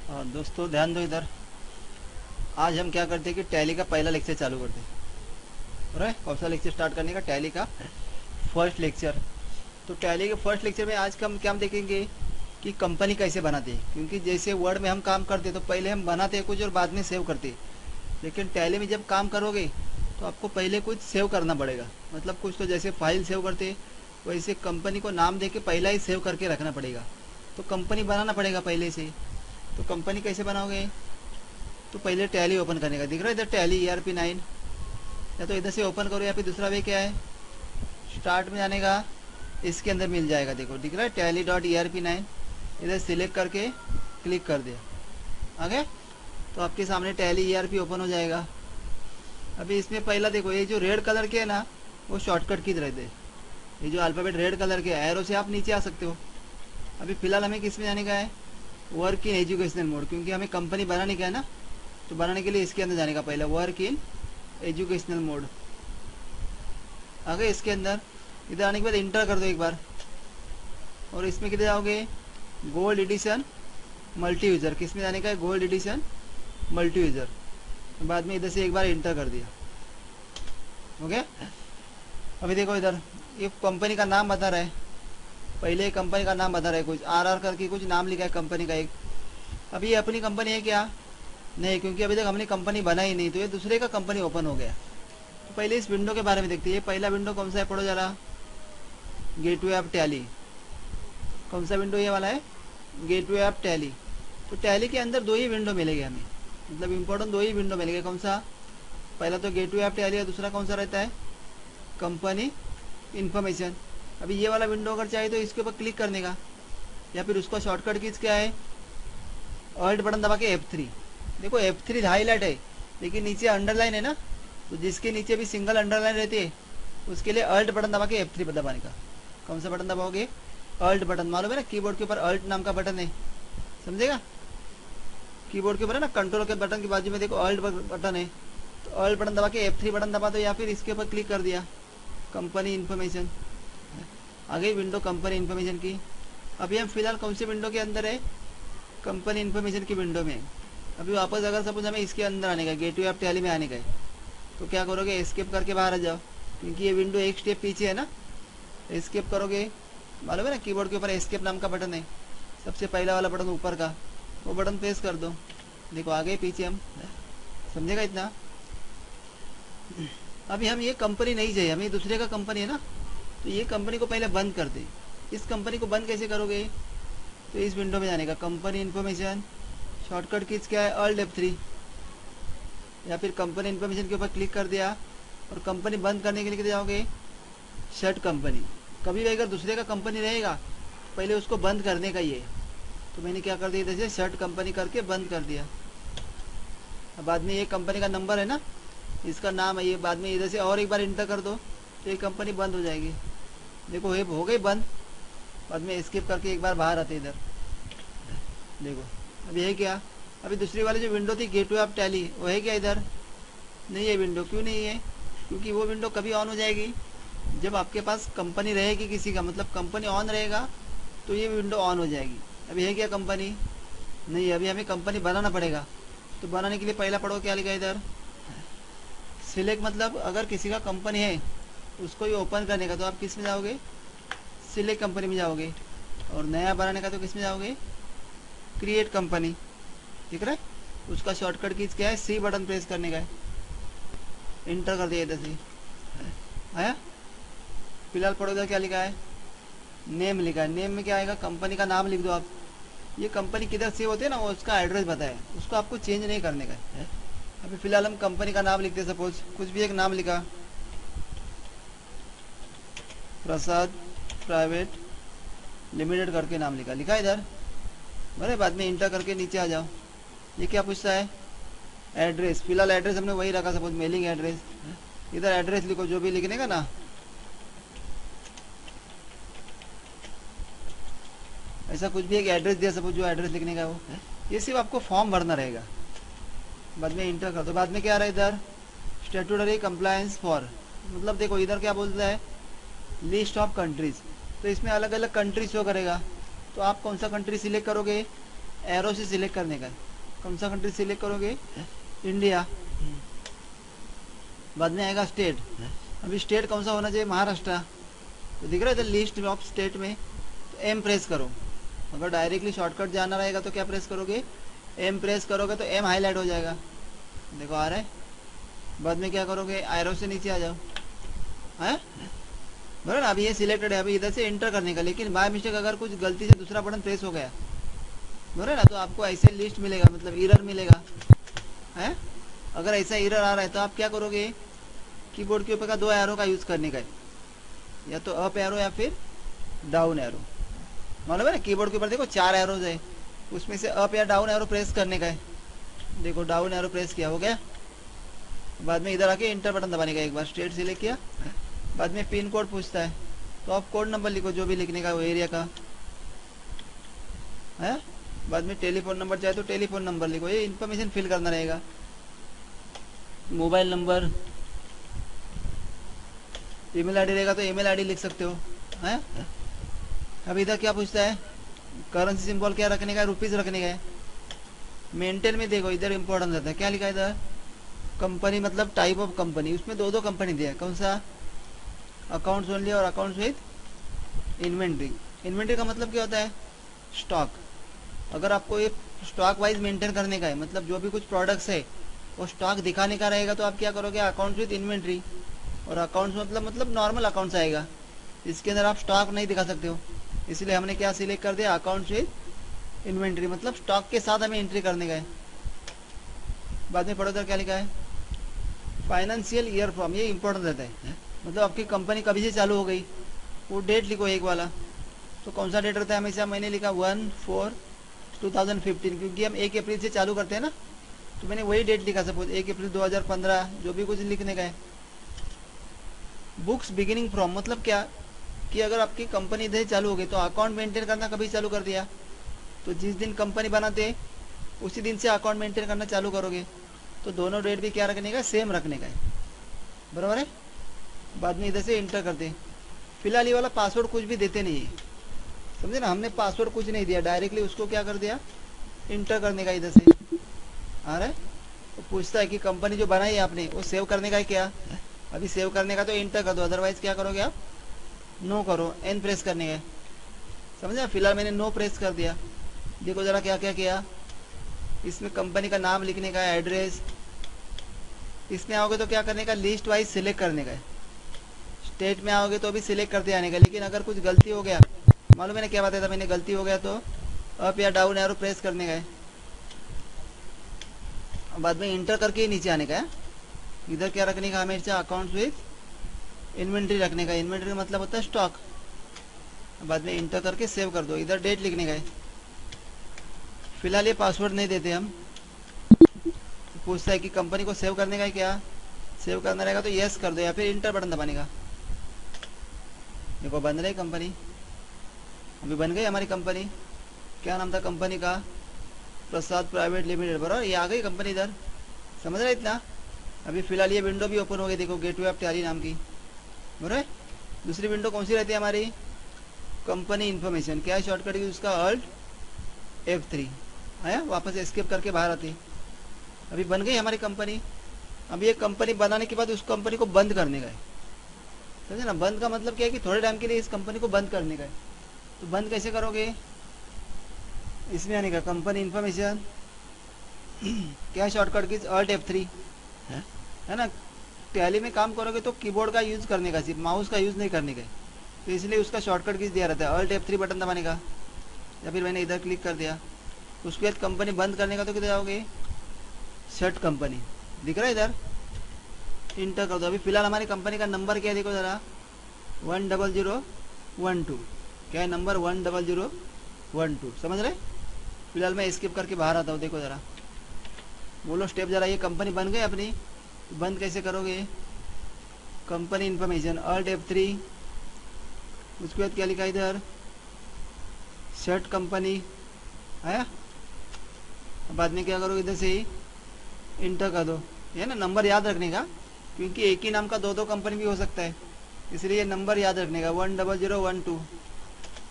दोस्तों ध्यान दो इधर। आज हम क्या करते हैं कि टैली का पहला लेक्चर चालू करते हैं। अरे कौन सा लेक्चर स्टार्ट करने का? टैली का फर्स्ट लेक्चर। तो टैली के फर्स्ट लेक्चर में आज का हम क्या देखेंगे कि कंपनी कैसे बनाते हैं। क्योंकि जैसे वर्ड में हम काम करते तो पहले हम बनाते हैं कुछ और बाद में सेव करते हैं। लेकिन टैली में जब काम करोगे तो आपको पहले कुछ सेव करना पड़ेगा। मतलब कुछ तो जैसे फाइल सेव करते वैसे कंपनी को नाम दे के पहला ही सेव करके रखना पड़ेगा। तो कंपनी बनाना पड़ेगा पहले से। तो कंपनी कैसे बनाओगे? तो पहले टैली ओपन करने का दिख रहा है इधर, टैली ERP9। या तो इधर से ओपन करो या फिर दूसरा वे क्या है, स्टार्ट में जाने का, इसके अंदर मिल जाएगा। देखो दिख रहा है tally.erp9। इधर सिलेक्ट करके क्लिक कर दिया, आगे तो आपके सामने टैली ERP ओपन हो जाएगा। अभी इसमें पहला देखो, ये जो रेड कलर के है ना, वो शॉर्टकट की रहते हैं। ये जो अल्फ़ाबेट रेड कलर के एरो से आप नीचे आ सकते हो। अभी फ़िलहाल हमें किस में जाने का है? वर्क इन एजुकेशनल मोड, क्योंकि हमें कंपनी बनाने का है ना। तो बनाने के लिए इसके अंदर जाने का, पहले वर्क इन एजुकेशनल मोड। आगे इसके अंदर इधर आने के बाद इंटर कर दो एक बार। और इसमें किधर जाओगे? गोल्ड एडिशन मल्टी यूज़र, किस में जाने का है? Gold edition multi user. बाद में इधर से एक बार इंटर कर दिया, ओके। अभी देखो इधर, ये कंपनी का नाम बता रहा है। पहले कंपनी का नाम बता रहा है, कुछ RR करके कुछ नाम लिखा है कंपनी का एक। अभी ये अपनी कंपनी है क्या? नहीं, क्योंकि अभी तक हमने कंपनी बनाई नहीं, तो ये दूसरे का कंपनी ओपन हो गया। तो पहले इस विंडो के बारे में देखते हैं। ये पहला विंडो कौन सा है, पढ़ो जरा। Gateway of tally. कौन सा विंडो ये वाला है? Gateway of tally. तो टैली के अंदर दो ही विंडो मिलेंगे हमें, मतलब इम्पोर्टेंट दो ही विंडो मिलेंगे। कौन सा? पहला तो गेटवे ऑफ टैली है, दूसरा कौन सा रहता है? Company information. अभी ये वाला विंडो अगर चाहे तो इसके ऊपर क्लिक करने का, या फिर उसका शॉर्टकट कीज क्या है? ऑल्ट बटन दबा के F3। देखो F3 हाईलाइट है, लेकिन नीचे अंडरलाइन है ना, तो जिसके नीचे भी सिंगल अंडरलाइन रहती है उसके लिए अल्ट बटन दबा के F3 दबाने का। कौन सा बटन दबाओगे? Alt button. मालूम है ना, कीबोर्ड के ऊपर अल्ट नाम का बटन है, समझेगा? कीबोर्ड के ऊपर है ना, कंट्रोल के बटन की बाजू में देखो अल्ट बटन है। तो अल्ट बटन दबा के F3 बटन दबा दो, या फिर इसके ऊपर क्लिक कर दिया, कंपनी इन्फॉर्मेशन। आ गई विंडो कंपनी इन्फॉर्मेशन की। अभी हम फिलहाल कौन से विंडो के अंदर है? कंपनी इन्फॉर्मेशन की विंडो में। अभी वापस अगर सपोज हमें इसके अंदर आने का, गेटवे ऑफ टैली में आने का है, तो क्या करोगे? एस्केप करके बाहर आ जाओ, क्योंकि ये विंडो एक स्टेप पीछे है ना। एस्केप करोगे, मालूम है ना, कीबोर्ड के ऊपर एस्केप नाम का बटन है, सबसे पहला वाला बटन ऊपर का, वो बटन प्रेस कर दो। देखो आगे पीछे हम, समझेगा इतना? अभी हम ये कंपनी नहीं चाहिए हमें, दूसरे का कंपनी है ना, तो ये कंपनी को पहले बंद कर दे। इस कंपनी को बंद कैसे करोगे? तो इस विंडो में जाने का, कंपनी इन्फॉर्मेशन, शॉर्टकट कीज क्या है? Alt F3। या फिर कंपनी इन्फॉर्मेशन के ऊपर क्लिक कर दिया, और कंपनी बंद करने के लिए किधर जाओगे? Shut company. कभी भी अगर दूसरे का कंपनी रहेगा तो पहले उसको बंद करने का ही है। तो मैंने क्या कर दिया, इधर से शट कंपनी करके बंद कर दिया। अब बाद में ये कंपनी का नंबर है ना, इसका नाम है ये, बाद में इधर से और एक बार इंटर कर दो तो ये कंपनी बंद हो जाएगी। देखो ये हो गई बंद। बाद में स्किप करके एक बार बाहर आते इधर, देखो अब ये क्या? अभी दूसरी वाली जो विंडो थी गेटवे ऑफ टैली, वो है क्या इधर? नहीं है विंडो। क्यों नहीं है? क्योंकि वो विंडो कभी ऑन हो जाएगी जब आपके पास कंपनी रहेगी किसी का, मतलब कंपनी ऑन रहेगा तो ये विंडो ऑन हो जाएगी। अभी है क्या कंपनी? नहीं, अभी हमें कंपनी बनाना पड़ेगा। तो बनाने के लिए पहला पढ़ो क्या लिखा है इधर, सिलेक्ट। मतलब अगर किसी का कंपनी है उसको ही ओपन करने का, तो आप किस में जाओगे? सिलेक्ट कंपनी में जाओगे। और नया बनाने का तो किस में जाओगे? Create company. ठीक है? उसका शॉर्टकट कीज क्या है? C बटन प्रेस करने का है। इंटर कर दिया इधर से, आया? फिलहाल पढ़ो इधर क्या लिखा है? नेम लिखा है। नेम में क्या आएगा? कंपनी का नाम लिख दो आप। ये कंपनी किधर सेव होती है ना, वो उसका एड्रेस बताए, उसको आपको चेंज नहीं करने का है। अभी फिलहाल हम कंपनी का नाम लिखते हैं, सपोज कुछ भी एक नाम लिखा, प्रसाद प्राइवेट लिमिटेड करके नाम लिखा इधर। बड़े बाद में इंटर करके नीचे आ जाओ। ये क्या पूछता है? एड्रेस। फिलहाल एड्रेस हमने वही रखा, सपोज मेलिंग एड्रेस। इधर एड्रेस लिखो जो भी लिखने का ना, ऐसा कुछ भी एक एड्रेस दिया, सपोज जो एड्रेस लिखने का वो। ये सिर्फ आपको फॉर्म भरना रहेगा। बाद में इंटर कर दो। बाद में क्या आ रहा है इधर? स्टेटूटरी कंप्लायंस फॉर, मतलब देखो इधर क्या बोलता है? List of countries. तो इसमें अलग अलग कंट्री शो करेगा, तो आप कौन सा कंट्री सिलेक्ट करोगे? एरो से सिलेक्ट करने का है। कौन सा कंट्री सिलेक्ट करोगे? इंडिया। बाद में आएगा स्टेट। अभी स्टेट कौन सा होना चाहिए? महाराष्ट्र। तो दिख रहा है इधर लिस्ट ऑफ स्टेट में, तो एम प्रेस करो। अगर डायरेक्टली शॉर्टकट जाना रहेगा तो क्या प्रेस करोगे? एम प्रेस करोगे तो एम हाईलाइट हो जाएगा, देखो आ रहा है। बाद में क्या करोगे? एरो से नीचे आ जाओ, है बराबर ना। अभी ये सिलेक्टेड है, अभी इधर से एंटर करने का, लेकिन बाय मिस्टेक अगर कुछ गलती से दूसरा बटन प्रेस हो गया बराबर ना, तो आपको ऐसे लिस्ट मिलेगा, मतलब एरर मिलेगा, है। अगर ऐसा एरर आ रहा है तो आप क्या करोगे? कीबोर्ड के ऊपर का 2 एरो का यूज़ करने का है, या तो अप एरो या फिर डाउन एरो। मालूम है ना, कीबोर्ड के ऊपर देखो 4 एरोज है, उसमें से अप या डाउन एरो प्रेस करने का है। देखो डाउन एरो प्रेस किया, हो गया। बाद में इधर आके इंटर बटन दबाने का, एक बार स्टेट सिलेक्ट किया। बाद में पिन कोड पूछता है, तो आप कोड नंबर लिखो जो भी लिखने का, वो एरिया का है। बाद में टेलीफोन नंबर चाहे तो टेलीफोन नंबर लिखो, ये इन्फॉर्मेशन फिल करना रहेगा। मोबाइल नंबर, ईमेल आईडी रहेगा तो ईमेल आईडी लिख सकते हो, है। अब इधर क्या पूछता है? करेंसी सिंबल क्या रखने का है? रुपीज रखने का है। मेंटेन में देखो इधर इंपॉर्टेंट रहता है, क्या लिखा है इधर? कंपनी मतलब टाइप ऑफ कंपनी, उसमें 2 कंपनी दिया है। कौन सा? अकाउंट्स ओनली और अकाउंट्स विथ इन्वेंट्री। इन्वेंट्री का मतलब क्या होता है? स्टॉक। अगर आपको ये स्टॉक वाइज मेंटेन करने का है, मतलब जो भी कुछ प्रोडक्ट्स है वो स्टॉक दिखाने का रहेगा, तो आप क्या करोगे? Accounts with inventory. और अकाउंट्स मतलब नॉर्मल अकाउंट्स आएगा, इसके अंदर आप स्टॉक नहीं दिखा सकते हो, इसलिए हमने क्या सिलेक्ट कर दिया? अकाउंट्स विथ इन्वेंट्री, मतलब स्टॉक के साथ हमें एंट्री करने का है। बाद में पढ़ो इधर क्या लिखा है? फाइनेंशियल ईयर फ्रॉम, ये इंपॉर्टेंट रहता है, मतलब आपकी कंपनी कभी से चालू हो गई, वो डेट लिखो एक वाला। तो कौन सा डेट रहता है हमेशा? मैंने लिखा 1/4/2015, क्योंकि हम 1 अप्रैल से चालू करते हैं ना, तो मैंने वही डेट लिखा। सपोज 1 अप्रैल 2015, जो भी कुछ लिखने का है। बुक्स बिगिनिंग फ्रॉम मतलब क्या कि अगर आपकी कंपनी इधर चालू हो गई तो अकाउंट मेंटेन करना कभी चालू कर दिया, तो जिस दिन कंपनी बनाते उसी दिन से अकाउंट मेंटेन करना चालू करोगे, तो दोनों डेट भी क्या रखने का? सेम रखने का है, बराबर है। बाद में इधर से इंटर करते। फिलहाल ये वाला पासवर्ड कुछ भी देते नहीं है, समझे ना, हमने पासवर्ड कुछ नहीं दिया, डायरेक्टली उसको क्या कर दिया? इंटर करने का। इधर से आ रहा है, तो पूछता है कि कंपनी जो बनाई है आपने वो सेव करने का है क्या? अभी सेव करने का तो इंटर कर दो, अदरवाइज क्या करोगे आप? नो करो, एन प्रेस करने का, समझा। फिलहाल मैंने नो प्रेस कर दिया। देखो जरा क्या क्या किया। इसमें कंपनी का नाम लिखने का है, एड्रेस। इसमें आओगे तो क्या करने का? लिस्ट वाइज सिलेक्ट करने का है। स्टेट में आओगे तो भी सिलेक्ट करते आने का, लेकिन अगर कुछ गलती हो गया, मालूम मैंने क्या बताया था? मैंने गलती हो गया तो अप या डाउन एरो प्रेस करने का है, बाद में इंटर करके ही नीचे आने का है। इधर क्या रखने का? हमेशा अकाउंट्स विथ इन्वेंट्री रखने का। इन्वेंट्री का मतलब होता है स्टॉक। बाद में इंटर करके सेव कर दो। इधर डेट लिखने का है। फिलहाल ये पासवर्ड नहीं देते हम। पूछता है कि कंपनी को सेव करने का है क्या? सेव करना रहेगा तो यस कर दो, या फिर इंटर बटन दबाने का। देखो बन रही कंपनी, अभी बन गई हमारी कंपनी। क्या नाम था कंपनी का? प्रसाद प्राइवेट लिमिटेड, बराबर। ये आ गई कंपनी इधर, समझ रहे इतना। अभी फिलहाल ये विंडो भी ओपन हो गई, देखो गेटवे ऑफ टैली नाम की, बराबर। दूसरी विंडो कौन सी रहती है हमारी? Company information. क्या शॉर्टकट यूज उसका? Alt F3 आया, वापस एस्केप करके बाहर आती। अभी बन गई हमारी कंपनी। अभी ये कंपनी बनाने के बाद उस कंपनी को बंद करने का है, समझे ना। बंद का मतलब क्या है कि थोड़े टाइम के लिए इस कंपनी को बंद करने का है। तो बंद कैसे करोगे? इसमें आने का, कंपनी इन्फॉर्मेशन, क्या शॉर्टकट की? Alt F3 है ना। टैली में काम करोगे तो कीबोर्ड का यूज़ करने का, सिर्फ माउस का यूज़ नहीं करने का, तो इसलिए उसका शॉर्टकट की दिया रहता है Alt F3 बटन दबाने का। या फिर मैंने इधर क्लिक कर दिया, उसके बाद कंपनी बंद करने का तो किधर जाओगे? शट कंपनी, दिख रहा है इधर, इंटर कर दो। अभी फिलहाल हमारी कंपनी का नंबर क्या है देखो ज़रा, 10012। क्या है नंबर? 10012, समझ रहे। फिलहाल मैं स्किप करके बाहर आता हूँ, देखो ज़रा, बोलो स्टेप ज़रा। ये कंपनी बन गई अपनी, बंद कैसे करोगे? कंपनी इन्फॉर्मेशन Alt F3, उसके बाद क्या लिखा इधर? शट कंपनी आया। बाद में क्या करोगे? इधर से ही इंटर कर दो, है ना। नंबर याद रखने का, क्योंकि एक ही नाम का 2 कंपनी भी हो सकता है, इसलिए नंबर याद रखने का 10012।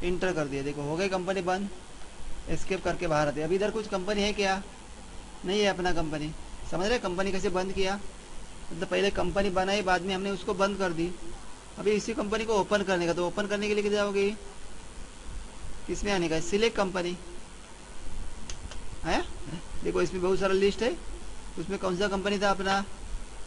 इंटर कर दिया, देखो हो गई कंपनी बंद। एस्केप करके बाहर आते। अभी इधर कुछ कंपनी है क्या? नहीं है अपना कंपनी। समझ रहे कंपनी कैसे बंद किया? मतलब पहले कंपनी बनाई, बाद में हमने उसको बंद कर दी। अभी इसी कंपनी को ओपन करने का, तो ओपन करने के लिए किधर जाओगे? किसमें आने का? सिलेक्ट कंपनी है। देखो इसमें बहुत सारा लिस्ट है। उसमें कौन सा कंपनी था अपना?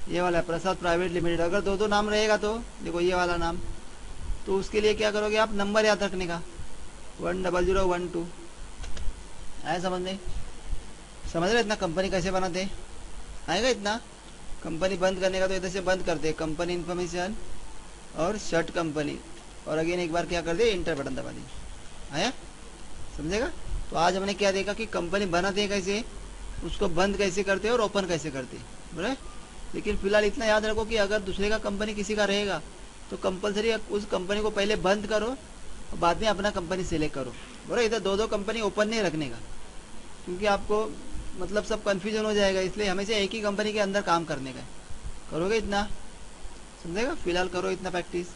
ये वाला है, प्रसाद प्राइवेट लिमिटेड। अगर दो दो नाम रहेगा तो देखो ये वाला नाम, तो उसके लिए क्या करोगे आप? नंबर याद रखने का 10012। आया समझ में? समझ रहे इतना कंपनी कैसे बनाते हैं? आएगा इतना? कंपनी बंद करने का तो इधर से बंद करते हैं, कंपनी इन्फॉर्मेशन और शट कंपनी, और अगेन एक बार क्या कर दे? इंटर बटन दबा दी। आया समझेगा? तो आज हमने क्या देखा कि कंपनी बनाते हैं कैसे, उसको बंद कैसे करते हैं और ओपन कैसे करते हैं, बोले। लेकिन फिलहाल इतना याद रखो कि अगर दूसरे का कंपनी किसी का रहेगा तो कंपलसरी उस कंपनी को पहले बंद करो और बाद में अपना कंपनी सेलेक्ट करो, बोले। इधर दो दो कंपनी ओपन नहीं रखने का, क्योंकि आपको मतलब सब कन्फ्यूजन हो जाएगा। इसलिए हमेशा एक ही कंपनी के अंदर काम करने का है। करोगे इतना? समझेगा? फिलहाल करो इतना प्रैक्टिस।